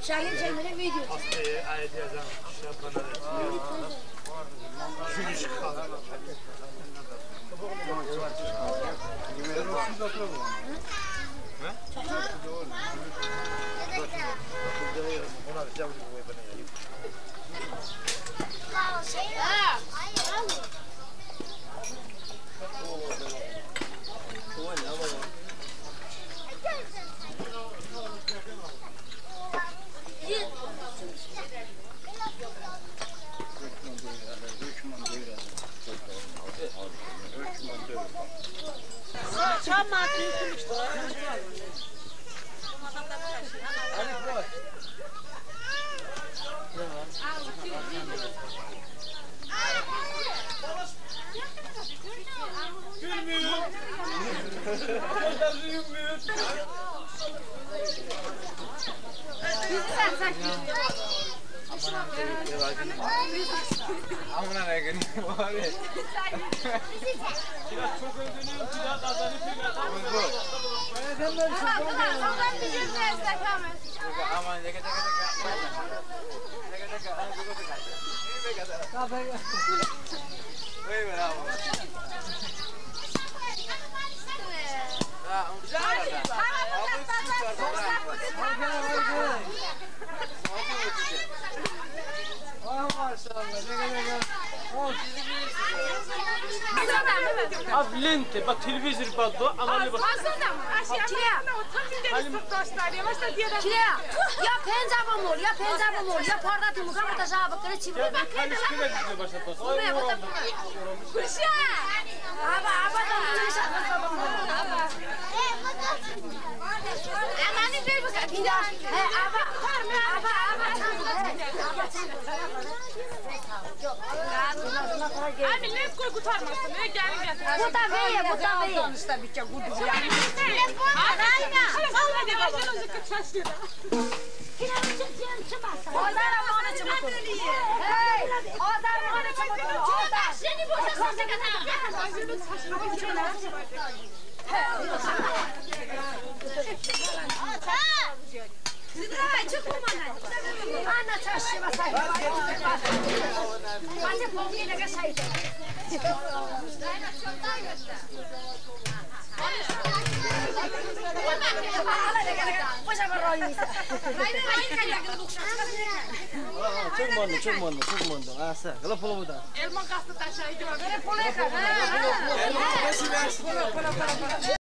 Şahin çekmeli video. Hastayı ayet yazan kişiler bana da şu iş kaldı. Çam maddeyi kılıçtı. Gülmüyor. Gözleri yummuyor. Sen Amına ne gelin var ya. Biraz çok öldürüyorum ki daha kazanıp yürüyorum. Aman leke leke Abi lente, bak televizyon bakıyor, ama bak. Ya pencabım ol, ya pencabım ol, ya pardatım ol, ama da cevabı kırı çift. Ya ben kalışkıyla gidiyor başlatması. Kuşa! Aba da kuşa. Amanı ver bakalım. Bir daha. Abi ne koy kurtarmasın. Ne gelin getir. Bu da böyle, bu da böyle. Sonuçta bir kere gudu yani. Aynen. Hadi başlayalım zıkkı çaştırdı. Ana çarşıma sayfa. Bence pompiyle bir sayfa. Çok mondo. Asa, kalau polo buta. Elman kastı taşıydı. Böyle polo yakar.